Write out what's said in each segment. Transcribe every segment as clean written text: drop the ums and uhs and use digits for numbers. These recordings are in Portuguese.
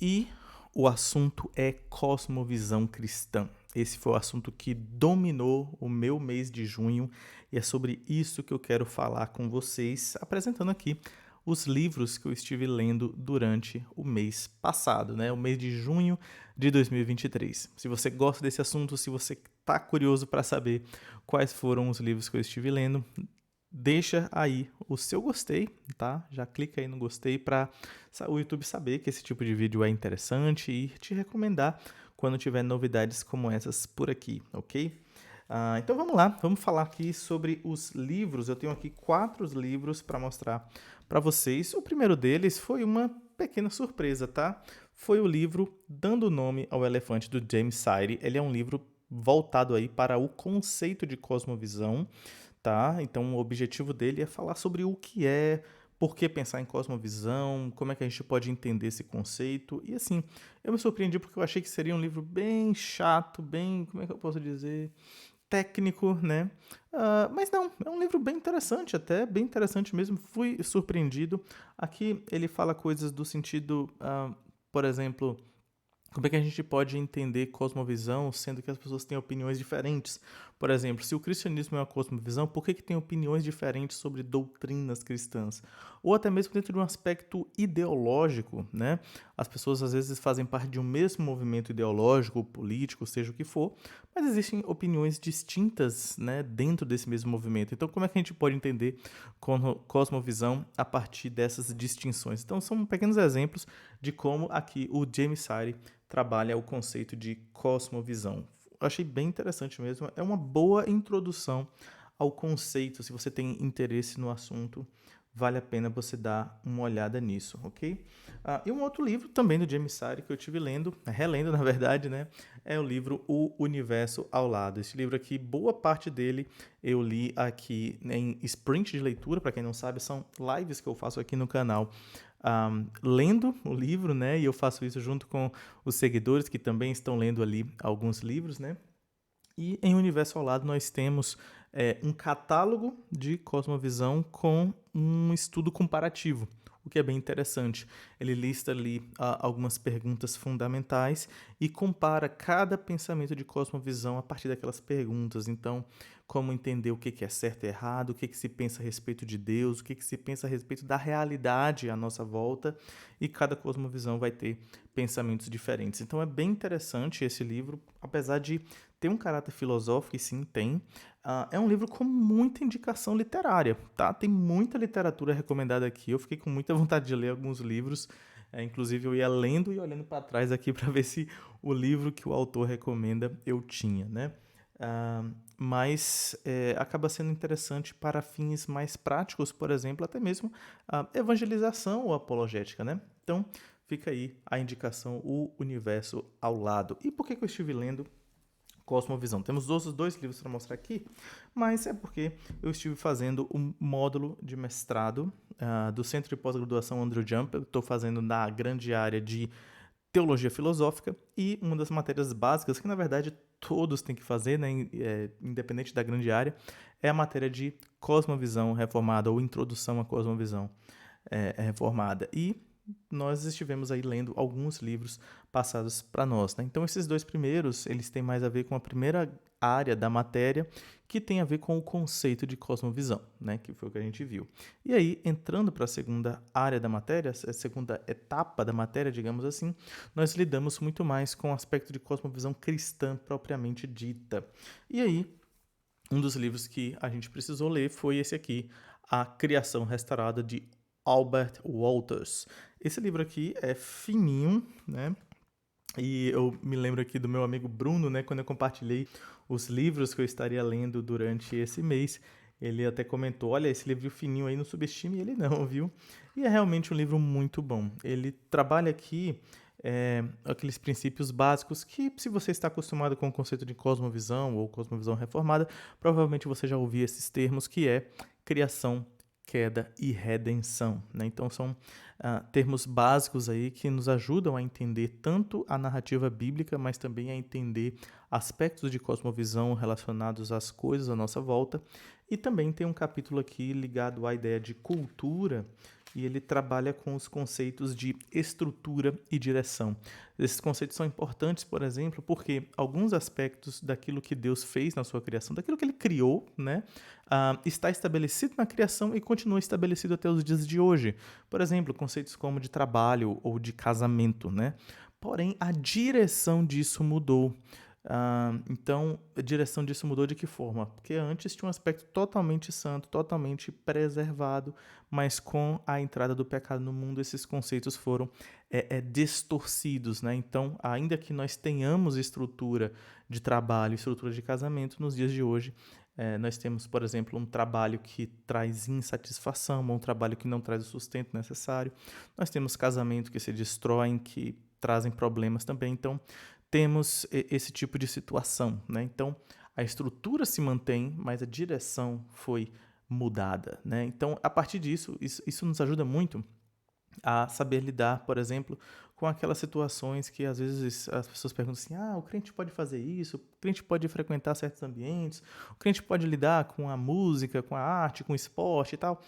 E o assunto é cosmovisão cristã. Esse foi o assunto que dominou o meu mês de junho e é sobre isso que eu quero falar com vocês, apresentando aqui os livros que eu estive lendo durante o mês passado, né? O mês de junho de 2023. Se você gosta desse assunto, se você está curioso para saber quais foram os livros que eu estive lendo, deixa aí o seu gostei, tá? Já clica aí no gostei para o YouTube saber que esse tipo de vídeo é interessante e te recomendar quando tiver novidades como essas por aqui, ok? Então vamos lá, vamos falar aqui sobre os livros. Eu tenho aqui 4 livros para mostrar para vocês. O primeiro deles foi uma pequena surpresa, tá? Foi o livro Dando Nome ao Elefante, do James Sire. Ele é um livro voltado aí para o conceito de cosmovisão, tá? Então, o objetivo dele é falar sobre o que é, por que pensar em cosmovisão, como é que a gente pode entender esse conceito. E assim, eu me surpreendi porque eu achei que seria um livro bem chato, bem, como é que eu posso dizer, técnico, né? Mas não, é um livro bem interessante até, bem interessante mesmo. Fui surpreendido. Aqui ele fala coisas do sentido, por exemplo, como é que a gente pode entender cosmovisão, sendo que as pessoas têm opiniões diferentes? Por exemplo, se o cristianismo é uma cosmovisão, por que tem opiniões diferentes sobre doutrinas cristãs? Ou até mesmo dentro de um aspecto ideológico, né? As pessoas às vezes fazem parte de um mesmo movimento ideológico, político, seja o que for, mas existem opiniões distintas, né, dentro desse mesmo movimento. Então, como é que a gente pode entender cosmovisão a partir dessas distinções? Então, são pequenos exemplos de como aqui o James Sire trabalha o conceito de cosmovisão. Eu achei bem interessante mesmo. É uma boa introdução ao conceito. Se você tem interesse no assunto, vale a pena você dar uma olhada nisso, ok? E um outro livro também do James Sire que eu estive lendo, relendo na verdade, né? É o livro O Universo ao Lado. Esse livro aqui, boa parte dele eu li aqui em sprint de leitura. Para quem não sabe, são lives que eu faço aqui no canal, lendo o livro, né? E eu faço isso junto com os seguidores que também estão lendo ali alguns livros, né? E em Universo ao Lado nós temos um catálogo de cosmovisão com um estudo comparativo, o que é bem interessante. Ele lista ali algumas perguntas fundamentais e compara cada pensamento de cosmovisão a partir daquelas perguntas. Então, como entender o que é certo e errado, o que se pensa a respeito de Deus, o que se pensa a respeito da realidade à nossa volta, e cada cosmovisão vai ter pensamentos diferentes. Então é bem interessante esse livro, apesar de ter um caráter filosófico, e sim, tem. É um livro com muita indicação literária, tá? Tem muita literatura recomendada aqui. Eu fiquei com muita vontade de ler alguns livros. Inclusive, eu ia lendo e olhando para trás aqui para ver se o livro que o autor recomenda eu tinha, né? Mas acaba sendo interessante para fins mais práticos, por exemplo, até mesmo a evangelização ou apologética, né? Então, fica aí a indicação, O Universo ao Lado. E por que eu estive lendo Cosmovisão? Temos outros 2 livros para mostrar aqui, mas é porque eu estive fazendo um módulo de mestrado do Centro de Pós-Graduação Andrew Jump. Eu estou fazendo na grande área de Teologia Filosófica, e uma das matérias básicas, que na verdade todos têm que fazer, né, independente da grande área, é a matéria de Cosmovisão Reformada, ou Introdução à Cosmovisão Reformada. E nós estivemos aí lendo alguns livros passados para nós, né? Então, esses 2 primeiros, eles têm mais a ver com a primeira área da matéria, que tem a ver com o conceito de cosmovisão, né? Que foi o que a gente viu. E aí, entrando para a segunda área da matéria, a segunda etapa da matéria, digamos assim, nós lidamos muito mais com o aspecto de cosmovisão cristã propriamente dita. E aí, um dos livros que a gente precisou ler foi esse aqui, A Criação Restaurada, de Albert Wolters. Esse livro aqui é fininho, né? E eu me lembro aqui do meu amigo Bruno, né? Quando eu compartilhei os livros que eu estaria lendo durante esse mês, ele até comentou: olha, esse livro fininho aí, não subestime ele não, viu? E é realmente um livro muito bom. Ele trabalha aqui aqueles princípios básicos que, se você está acostumado com o conceito de cosmovisão ou cosmovisão reformada, provavelmente você já ouviu esses termos, que é criação, queda e redenção, né? Então são termos básicos aí que nos ajudam a entender tanto a narrativa bíblica, mas também a entender aspectos de cosmovisão relacionados às coisas à nossa volta. E também tem um capítulo aqui ligado à ideia de cultura, e ele trabalha com os conceitos de estrutura e direção. Esses conceitos são importantes, por exemplo, porque alguns aspectos daquilo que Deus fez na sua criação, daquilo que ele criou, né, está estabelecido na criação e continua estabelecido até os dias de hoje. Por exemplo, conceitos como de trabalho ou de casamento, né? Porém, a direção disso mudou. Então, a direção disso mudou de que forma? Porque antes tinha um aspecto totalmente santo, totalmente preservado, mas com a entrada do pecado no mundo, esses conceitos foram distorcidos, né? Então, ainda que nós tenhamos estrutura de trabalho, estrutura de casamento, nos dias de hoje, nós temos, por exemplo, um trabalho que traz insatisfação, um trabalho que não traz o sustento necessário. Nós temos casamento que se destroem, que trazem problemas também. Então, temos esse tipo de situação, né? Então, a estrutura se mantém, mas a direção foi mudada, né? Então, a partir disso, isso nos ajuda muito a saber lidar, por exemplo, com aquelas situações que às vezes as pessoas perguntam assim: o crente pode fazer isso, o crente pode frequentar certos ambientes, o crente pode lidar com a música, com a arte, com o esporte e tal.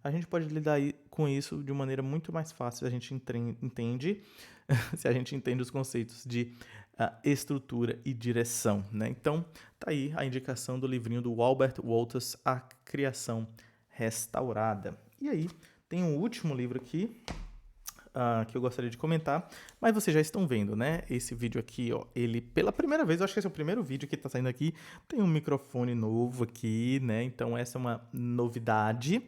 A gente pode lidar com isso de uma maneira muito mais fácil se a gente entende, se a gente entende os conceitos de estrutura e direção, né? Então, tá aí a indicação do livrinho do Albert Wolters, A Criação Restaurada. E aí, tem um último livro aqui que eu gostaria de comentar, mas vocês já estão vendo, né? Esse vídeo aqui, ó, ele pela primeira vez, eu acho que esse é o primeiro vídeo que tá saindo aqui, tem um microfone novo aqui, né? Então essa é uma novidade,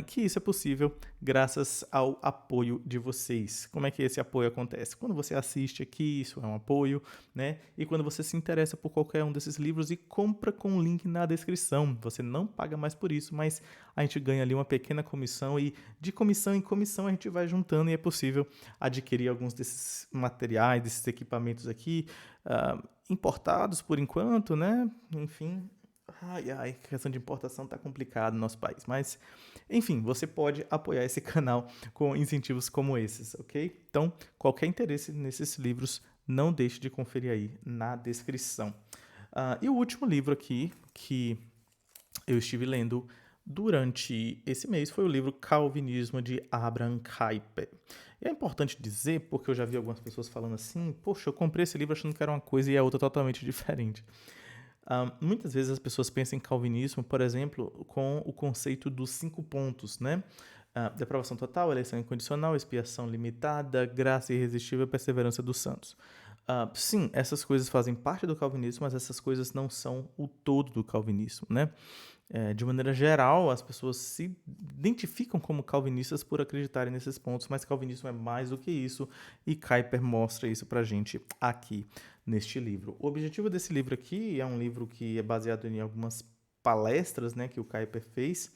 que isso é possível graças ao apoio de vocês. Como é que esse apoio acontece? Quando você assiste aqui, isso é um apoio, né? E quando você se interessa por qualquer um desses livros e compra com o link na descrição, você não paga mais por isso, mas a gente ganha ali uma pequena comissão e de comissão em comissão a gente vai juntando e é possível adquirir alguns desses materiais, desses equipamentos aqui, importados por enquanto, né? Enfim, a questão de importação tá complicada no nosso país, mas enfim, você pode apoiar esse canal com incentivos como esses, ok? Então, qualquer interesse nesses livros, não deixe de conferir aí na descrição. E o último livro aqui que eu estive lendo durante esse mês foi o livro Calvinismo de Abraham Kuyper. E é importante dizer, porque eu já vi algumas pessoas falando assim: poxa, eu comprei esse livro achando que era uma coisa e é outra totalmente diferente. Muitas vezes as pessoas pensam em calvinismo, por exemplo, com o conceito dos 5 pontos, né? Depravação total, eleição incondicional, expiação limitada, graça irresistível e perseverança dos santos. Sim, essas coisas fazem parte do calvinismo, mas essas coisas não são o todo do calvinismo, né? De maneira geral, as pessoas se identificam como calvinistas por acreditarem nesses pontos, mas calvinismo é mais do que isso, e Kuyper mostra isso pra gente aqui neste livro. O objetivo desse livro aqui é um livro que é baseado em algumas palestras, né, que o Kuyper fez,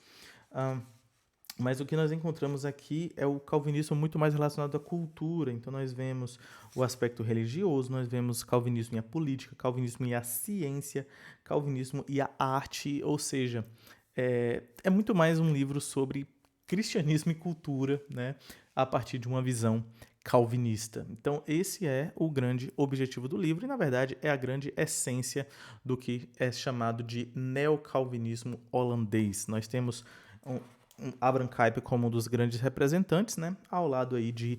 mas o que nós encontramos aqui é o calvinismo muito mais relacionado à cultura. Então nós vemos o aspecto religioso, nós vemos calvinismo e a política, calvinismo e a ciência, calvinismo e a arte, ou seja, é muito mais um livro sobre cristianismo e cultura, né, a partir de uma visão calvinista. Então esse é o grande objetivo do livro e, na verdade, é a grande essência do que é chamado de neocalvinismo holandês. Nós temos Abraham Kuyper como um dos grandes representantes, né, ao lado aí de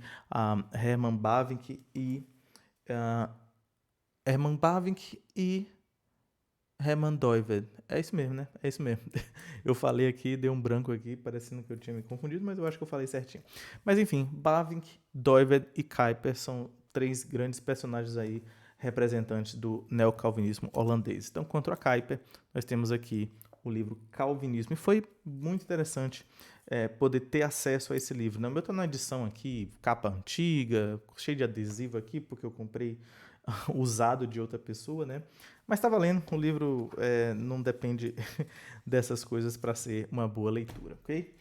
Herman Bavinck e Herman Doivet. É isso mesmo, né? É isso mesmo. Eu falei aqui, deu um branco aqui, parecendo que eu tinha me confundido, mas eu acho que eu falei certinho. Mas enfim, Bavinck, Doivet e Kuyper são 3 grandes personagens aí, representantes do neocalvinismo holandês. Então, quanto a Kuyper, nós temos aqui o livro Calvinismo. E foi muito interessante poder ter acesso a esse livro. O meu está na edição aqui, capa antiga, cheio de adesivo aqui, porque eu comprei usado de outra pessoa, né? Mas está valendo, o livro não depende dessas coisas para ser uma boa leitura, ok?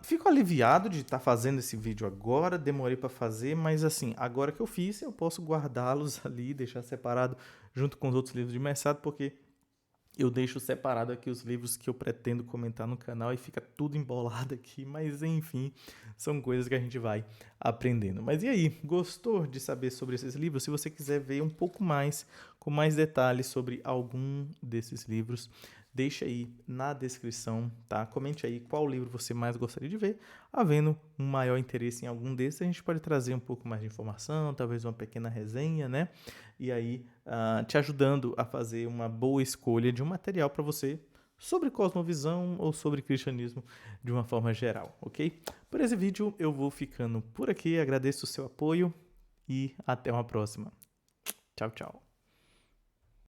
Fico aliviado de estar fazendo esse vídeo agora, demorei para fazer, mas assim, agora que eu fiz, eu posso guardá-los ali, deixar separado junto com os outros livros de mestrado, porque eu deixo separado aqui os livros que eu pretendo comentar no canal e fica tudo embolado aqui, mas enfim, são coisas que a gente vai aprendendo. Mas e aí, gostou de saber sobre esses livros? Se você quiser ver um pouco mais, com mais detalhes sobre algum desses livros, Deixa aí na descrição, tá? Comente aí qual livro você mais gostaria de ver. Havendo um maior interesse em algum desses, a gente pode trazer um pouco mais de informação, talvez uma pequena resenha, né? E aí, te ajudando a fazer uma boa escolha de um material para você sobre cosmovisão ou sobre cristianismo de uma forma geral, ok? Por esse vídeo eu vou ficando por aqui, agradeço o seu apoio e até uma próxima. Tchau, tchau.